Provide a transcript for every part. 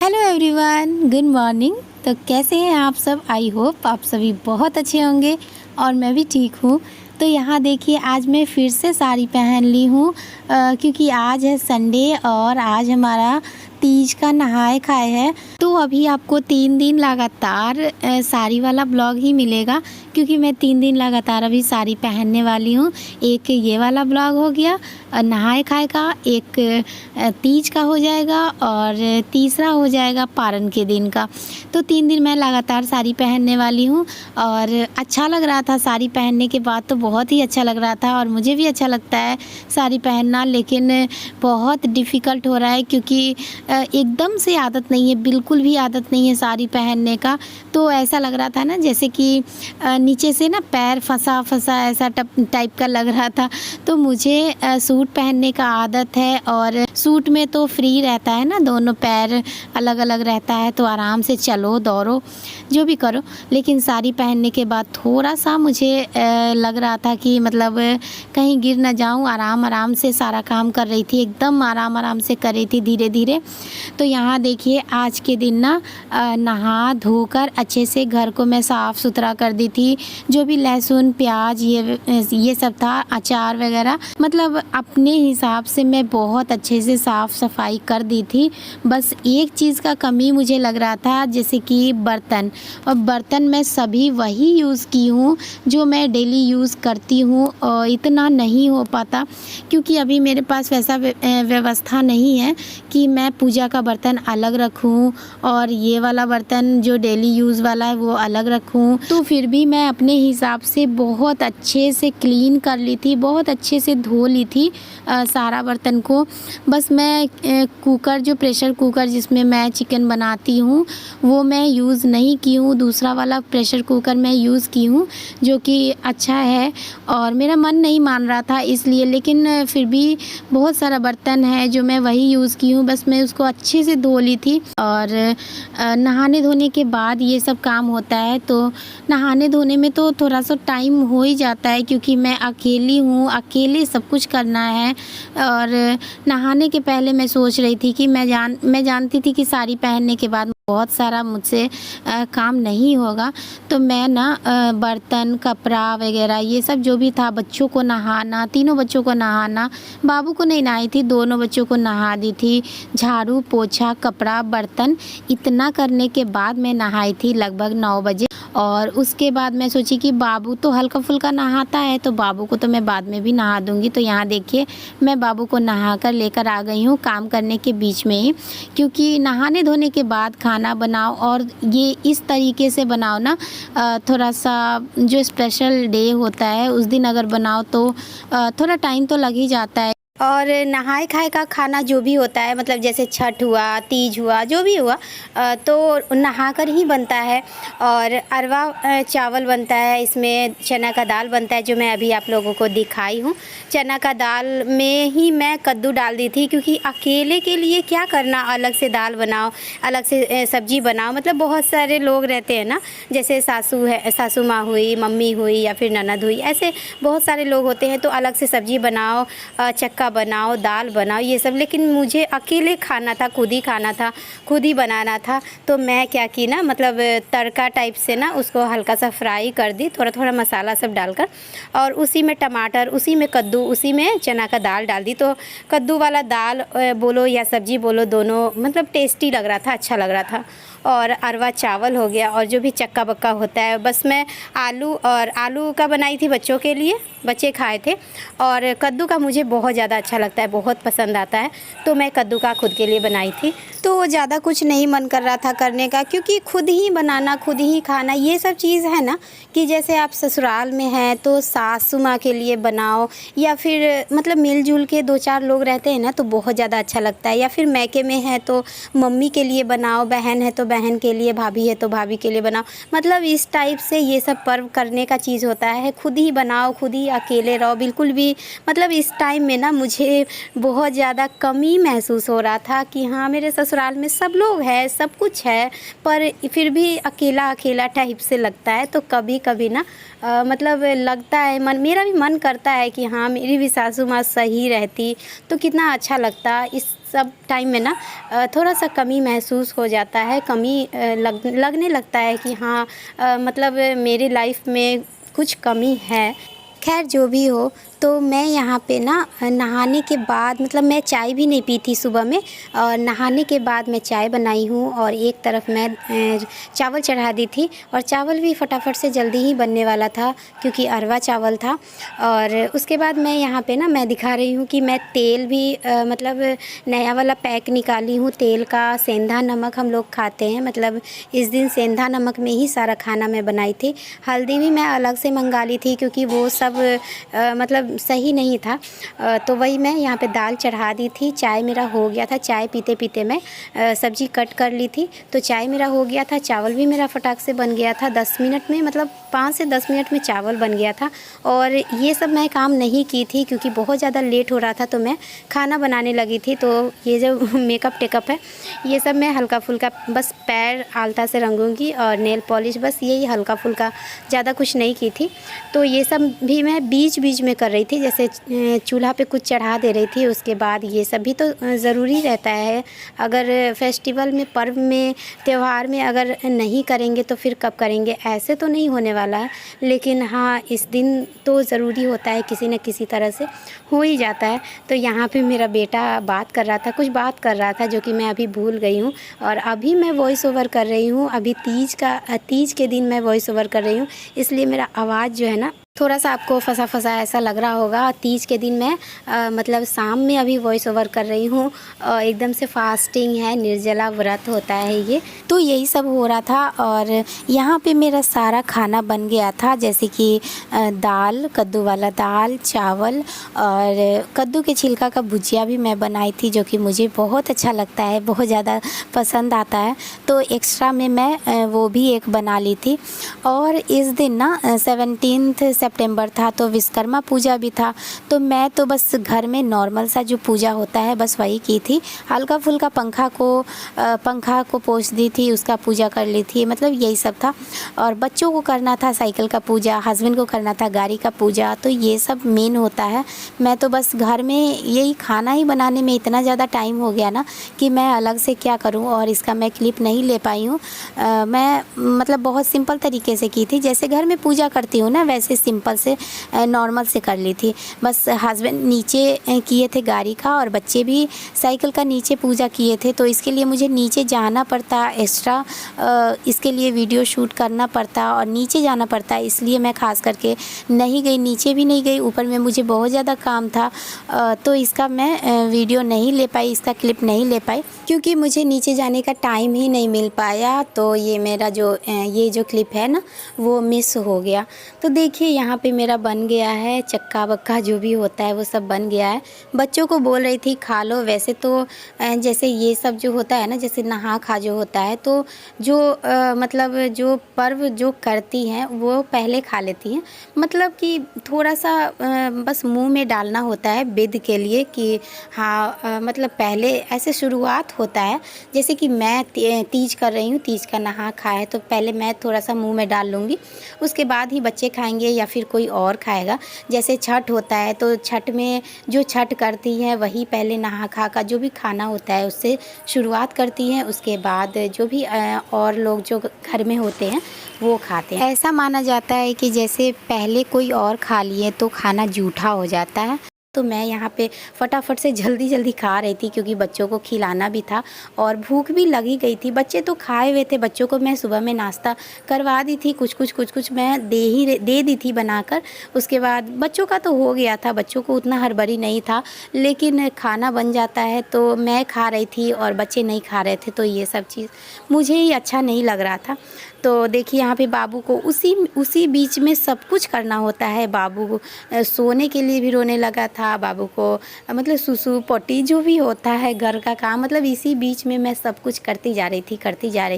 Hello everyone, good morning. तो कैसे हैं आप सब? आई होप आप सभी बहुत अच्छे होंगे और मैं भी ठीक हूँ। तो यहाँ देखिए, आज मैं फिर से साड़ी पहन ली हूँ क्योंकि आज है संडे और आज हमारा तीज का नहाए खाए है। तो अभी आपको 3 दिन लगातार साड़ी वाला ब्लॉग ही मिलेगा क्योंकि मैं 3 दिन लगातार अभी साड़ी पहनने वाली हूँ। एक ये वाला ब्लॉग हो गया नहाए खाए का, एक तीज का हो जाएगा और तीसरा हो जाएगा पारण के दिन का। तो 3 दिन मैं लगातार साड़ी पहनने वाली हूँ और अच्छा लग रहा था। साड़ी पहनने के बाद तो बहुत ही अच्छा लग रहा था और मुझे भी अच्छा लगता है साड़ी पहनना, लेकिन बहुत डिफ़िकल्ट हो रहा है क्योंकि एकदम से आदत नहीं है, बिल्कुल भी आदत नहीं है साड़ी पहनने का। तो ऐसा लग रहा था ना जैसे कि नीचे से ना पैर फंसा फंसा ऐसा टाइप का लग रहा था। तो मुझे सूट पहनने का आदत है और सूट में तो फ्री रहता है ना, दोनों पैर अलग अलग रहता है तो आराम से चलो दौड़ो जो भी करो। लेकिन साड़ी पहनने के बाद थोड़ा सा मुझे लग रहा था कि मतलब कहीं गिर ना जाऊं। आराम आराम से सारा काम कर रही थी, एकदम आराम आराम से कर रही थी, धीरे धीरे। तो यहाँ देखिए, आज के दिन ना नहा धोकर अच्छे से घर को मैं साफ़ सुथरा कर दी थी। जो भी लहसुन प्याज ये सब था, अचार वगैरह, मतलब अपने हिसाब से मैं बहुत अच्छे से साफ़ सफाई कर दी थी। बस एक चीज़ का कमी मुझे लग रहा था, जैसे कि बर्तन। और बर्तन मैं सभी वही यूज़ की हूँ जो मैं डेली यूज़ करती हूँ और इतना नहीं हो पाता क्योंकि अभी मेरे पास वैसा व्यवस्था नहीं है कि मैं पूजा का बर्तन अलग रखूँ और ये वाला बर्तन जो डेली यूज़ वाला है वो अलग रखूँ। तो फिर भी मैं अपने हिसाब से बहुत अच्छे से क्लीन कर ली थी, बहुत अच्छे से धो ली थी सारा बर्तन को। बस मैं कुकर, जो प्रेशर कुकर जिसमें मैं चिकन बनाती हूँ, वो मैं यूज़ नहीं की हूँ। दूसरा वाला प्रेशर कुकर मैं यूज़ की हूँ जो कि अच्छा है और मेरा मन नहीं मान रहा था इसलिए। लेकिन फिर भी बहुत सारा बर्तन है जो मैं वही यूज़ की हूँ। बस मैं उसको अच्छे से धो ली थी और नहाने धोने के बाद ये सब काम होता है। तो नहाने धोने में तो थोड़ा सा टाइम हो ही जाता है क्योंकि मैं अकेली हूँ, अकेले सब कुछ करना है। और नहाने के पहले मैं सोच रही थी कि मैं जानती थी कि साड़ी पहनने के बाद बहुत सारा मुझसे काम नहीं होगा। तो मैं ना बर्तन कपड़ा वगैरह ये सब जो भी था, बच्चों को नहाना, तीनों बच्चों को नहाना, बाबू को नहीं नहाई थी, दोनों बच्चों को नहा दी थी, झाड़ू पोछा कपड़ा बर्तन, इतना करने के बाद मैं नहाई थी लगभग 9 बजे। और उसके बाद मैं सोची कि बाबू तो हल्का फुल्का नहाता है तो बाबू को तो मैं बाद में भी नहा दूँगी। तो यहाँ देखिए, मैं बाबू को नहा कर लेकर आ गई हूँ काम करने के बीच में ही, क्योंकि नहाने धोने के बाद खाना बनाओ और ये इस तरीके से बनाओ ना, थोड़ा सा जो स्पेशल डे होता है उस दिन अगर बनाओ तो थोड़ा टाइम तो लग ही जाता है। और नहाए खाए का खाना जो भी होता है, मतलब जैसे छठ हुआ, तीज हुआ, जो भी हुआ तो नहाकर ही बनता है। और अरवा चावल बनता है, इसमें चना का दाल बनता है जो मैं अभी आप लोगों को दिखाई हूँ। चना का दाल में ही मैं कद्दू डाल दी थी क्योंकि अकेले के लिए क्या करना, अलग से दाल बनाओ, अलग से सब्जी बनाओ। मतलब बहुत सारे लोग रहते हैं ना, जैसे सासू माँ हुई, मम्मी हुई या फिर ननद हुई, ऐसे बहुत सारे लोग होते हैं। तो अलग से सब्जी बनाओ, चक्का बनाओ, दाल बनाओ, ये सब। लेकिन मुझे अकेले खाना था, खुद ही खाना था, खुद ही बनाना था। तो मैं क्या की ना, मतलब तड़का टाइप से ना उसको हल्का सा फ्राई कर दी, थोड़ा थोड़ा मसाला सब डालकर, और उसी में टमाटर, उसी में कद्दू, उसी में चना का दाल डाल दी। तो कद्दू वाला दाल बोलो या सब्जी बोलो, दोनों मतलब टेस्टी लग रहा था, अच्छा लग रहा था। और अरवा चावल हो गया और जो भी चक्का बक्का होता है। बस मैं आलू का बनाई थी, बच्चों के लिए, बच्चे खाए थे। और कद्दू का मुझे बहुत ज़्यादा अच्छा लगता है, बहुत पसंद आता है, तो मैं कद्दू का खुद के लिए बनाई थी। तो ज़्यादा कुछ नहीं मन कर रहा था करने का क्योंकि खुद ही बनाना, खुद ही खाना, ये सब चीज़ है ना कि जैसे आप ससुराल में हैं तो सासू माँ के लिए बनाओ या फिर मतलब मिलजुल के 2-4 लोग रहते हैं ना तो बहुत ज़्यादा अच्छा लगता है। या फिर मैके में है तो मम्मी के लिए बनाओ, बहन है तो बहन के लिए, भाभी है तो भाभी के लिए बनाओ। मतलब इस टाइप से ये सब पर्व करने का चीज़ होता है। खुद ही बनाओ, खुद ही अकेले रहो, बिल्कुल भी मतलब इस टाइम में ना मुझे बहुत ज़्यादा कमी महसूस हो रहा था कि हाँ, मेरे ससुराल में सब लोग हैं, सब कुछ है, पर फिर भी अकेला अकेला टाइप से लगता है। तो कभी कभी ना मतलब लगता है, मेरा भी मन करता है कि हाँ, मेरी भी सासू माँ सही रहती तो कितना अच्छा लगता। इस सब टाइम में ना थोड़ा सा कमी महसूस हो जाता है, कमी लगने लगता है कि हाँ मतलब मेरी लाइफ में कुछ कमी है। खैर जो भी हो, तो मैं यहाँ पे ना नहाने के बाद मतलब मैं चाय भी नहीं पी थी सुबह में, और नहाने के बाद मैं चाय बनाई हूँ और एक तरफ मैं चावल चढ़ा दी थी। और चावल भी फटाफट से जल्दी ही बनने वाला था क्योंकि अरवा चावल था। और उसके बाद मैं यहाँ पे ना मैं दिखा रही हूँ कि मैं तेल भी मतलब नया वाला पैक निकाली हूँ तेल का। सेंधा नमक हम लोग खाते हैं, मतलब इस दिन सेंधा नमक में ही सारा खाना मैं बनाई थी। हल्दी भी मैं अलग से मंगा ली थी क्योंकि वो सब मतलब सही नहीं था। तो वही मैं यहाँ पे दाल चढ़ा दी थी। चाय मेरा हो गया था, चाय पीते पीते मैं सब्ज़ी कट कर ली थी, तो चाय मेरा हो गया था। चावल भी मेरा फटाक से बन गया था 10 मिनट में, मतलब 5 से 10 मिनट में चावल बन गया था। और ये सब मैं काम नहीं की थी क्योंकि बहुत ज़्यादा लेट हो रहा था, तो मैं खाना बनाने लगी थी। तो ये जो मेकअप टेकअप है ये सब मैं हल्का फुल्का बस पैर आलता से रंगूंगी और नेल पॉलिश, बस यही हल्का फुल्का, ज़्यादा कुछ नहीं की थी। तो ये सब भी मैं बीच बीच में कर रही थी, जैसे चूल्हा पे कुछ चढ़ा दे रही थी। उसके बाद ये सब भी तो ज़रूरी रहता है। अगर फेस्टिवल में, पर्व में, त्यौहार में अगर नहीं करेंगे तो फिर कब करेंगे? ऐसे तो नहीं होने वाला है, लेकिन हाँ इस दिन तो ज़रूरी होता है, किसी न किसी तरह से हो ही जाता है। तो यहाँ पे मेरा बेटा बात कर रहा था, कुछ बात कर रहा था जो कि मैं अभी भूल गई हूँ। और अभी मैं वॉइस ओवर कर रही हूँ, अभी तीज के दिन मैं वॉइस ओवर कर रही हूँ, इसलिए मेरा आवाज़ जो है ना थोड़ा सा आपको फंसा फंसा ऐसा लग रहा होगा। तीज के दिन मैं मतलब शाम में अभी वॉइस ओवर कर रही हूँ। एकदम से फास्टिंग है, निर्जला व्रत होता है ये। तो यही सब हो रहा था और यहाँ पे मेरा सारा खाना बन गया था, जैसे कि दाल, कद्दू वाला दाल, चावल और कद्दू के छिलका का भुजिया भी मैं बनाई थी, जो कि मुझे बहुत अच्छा लगता है, बहुत ज़्यादा पसंद आता है। तो एक्स्ट्रा में मैं वो भी एक बना ली थी। और इस दिन ना 17 सितंबर था, तो विश्वकर्मा पूजा भी था। तो मैं तो बस घर में नॉर्मल सा जो पूजा होता है बस वही की थी। हल्का फुल्का पंखा को पोंछ दी थी, उसका पूजा कर ली थी, मतलब यही सब था। और बच्चों को करना था साइकिल का पूजा, हस्बैंड को करना था गाड़ी का पूजा, तो ये सब मेन होता है। मैं तो बस घर में यही खाना ही बनाने में इतना ज़्यादा टाइम हो गया ना कि मैं अलग से क्या करूं, और इसका मैं क्लिप नहीं ले पाई हूँ। मैं मतलब बहुत सिंपल तरीके से की थी, जैसे घर में पूजा करती हूँ ना वैसे सिंपल से नॉर्मल से कर ली थी। बस हस्बैंड नीचे किए थे गाड़ी का और बच्चे भी साइकिल का नीचे पूजा किए थे, तो इसके लिए मुझे नीचे जाना पड़ता एक्स्ट्रा, इसके लिए वीडियो शूट करना पड़ता और नीचे जाना पड़ता, इसलिए मैं ख़ास करके नहीं गई, नीचे भी नहीं गई। ऊपर में मुझे बहुत ज़्यादा काम था, तो इसका मैं वीडियो नहीं ले पाई, इसका क्लिप नहीं ले पाई क्योंकि मुझे नीचे जाने का टाइम ही नहीं मिल पाया। तो ये मेरा ये जो क्लिप है ना वो मिस हो गया। तो देखिए यहाँ पे मेरा बन गया है, चक्का बक्का जो भी होता है वो सब बन गया है। बच्चों को बोल रही थी खा लो। वैसे तो जैसे ये सब जो होता है ना, जैसे नहा खा जो होता है, तो जो मतलब जो पर्व जो करती हैं वो पहले खा लेती हैं, मतलब कि थोड़ा सा बस मुंह में डालना होता है विध के लिए कि हाँ मतलब पहले ऐसे शुरुआत होता है। जैसे कि मैं तीज कर रही हूँ, तीज का नहा खा है, तो पहले मैं थोड़ा सा मुंह में डाल लूँगी, उसके बाद ही बच्चे खाएंगे या फिर कोई और खाएगा। जैसे छठ होता है तो छठ में जो छठ करती है वही पहले नहा खा का जो भी खाना होता है उससे शुरुआत करती हैं, उसके बाद जो भी और लोग जो घर में होते हैं वो खाते हैं। ऐसा माना जाता है कि जैसे पहले कोई और खा लिए तो खाना जूठा हो जाता है। तो मैं यहाँ पे फटाफट से जल्दी जल्दी खा रही थी क्योंकि बच्चों को खिलाना भी था और भूख भी लगी गई थी। बच्चे तो खाए हुए थे, बच्चों को मैं सुबह में नाश्ता करवा दी थी, कुछ मैं दे दी थी बनाकर। उसके बाद बच्चों का तो हो गया था, बच्चों को उतना हड़बड़ी नहीं था, लेकिन खाना बन जाता है तो मैं खा रही थी और बच्चे नहीं खा रहे थे, तो ये सब चीज़ मुझे ही अच्छा नहीं लग रहा था। तो देखिए यहाँ पे बाबू को उसी बीच में सब कुछ करना होता है। बाबू को सोने के लिए भी रोने लगा था, बाबू को मतलब सुसु पोटी जो भी होता है घर का काम, मतलब इसी बीच में मैं सब कुछ करती जा रही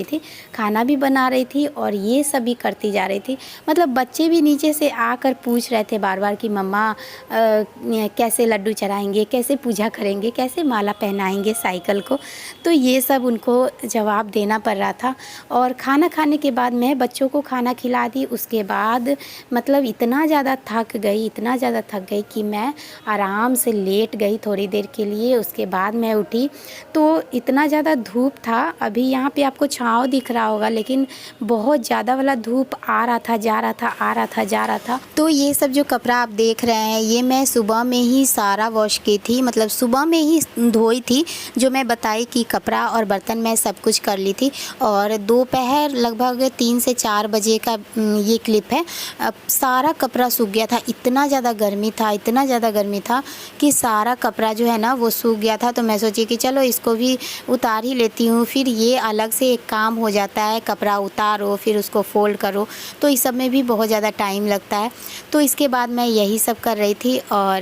थी, खाना भी बना रही थी और ये सब भी करती जा रही थी। मतलब बच्चे भी नीचे से आकर पूछ रहे थे बार बार कि मम्मा कैसे लड्डू चढ़ाएंगे, कैसे पूजा करेंगे, कैसे माला पहनाएंगे साइकिल को, तो ये सब उनको जवाब देना पड़ रहा था। और खाना खाने के बाद मैं बच्चों को खाना खिला दी। उसके बाद मतलब इतना ज़्यादा थक गई कि मैं आराम से लेट गई थोड़ी देर के लिए। उसके बाद मैं उठी तो इतना ज़्यादा धूप था। अभी यहाँ पे आपको छाँव दिख रहा होगा, लेकिन बहुत ज़्यादा वाला धूप आ रहा था, जा रहा था, आ रहा था, जा रहा था। तो ये सब जो कपड़ा आप देख रहे हैं ये मैं सुबह में ही सारा वॉश की थी, मतलब सुबह में ही धोई थी। जो मैं बताई कि कपड़ा और बर्तन मैं सब कुछ कर ली थी। और दोपहर लगभग 3 से 4 बजे का ये क्लिप है। अब सारा कपड़ा सूख गया था, इतना ज़्यादा गर्मी था, इतना ज़्यादा गर्मी था कि सारा कपड़ा जो है ना वो सूख गया था। तो मैं सोची कि चलो इसको भी उतार ही लेती हूँ। फिर ये अलग से एक काम हो जाता है, कपड़ा उतारो फिर उसको फोल्ड करो, तो इस सब में भी बहुत ज़्यादा टाइम लगता है। तो इसके बाद मैं यही सब कर रही थी और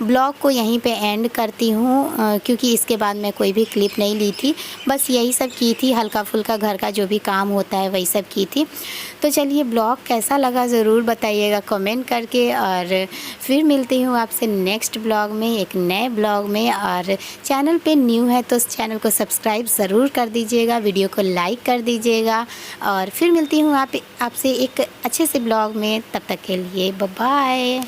ब्लॉग को यहीं पे एंड करती हूँ, क्योंकि इसके बाद मैं कोई भी क्लिप नहीं ली थी, बस यही सब की थी। हल्का फुल्का घर का जो भी काम होता है वही सब की थी। तो चलिए, ब्लॉग कैसा लगा ज़रूर बताइएगा कमेंट करके। और फिर मिलती हूँ आपसे नेक्स्ट ब्लॉग में, एक नए ब्लॉग में। और चैनल पे न्यू है तो उस चैनल को सब्सक्राइब ज़रूर कर दीजिएगा, वीडियो को लाइक कर दीजिएगा। और फिर मिलती हूँ आपसे एक अच्छे से ब्लॉग में। तब तक के लिए बाय बाय।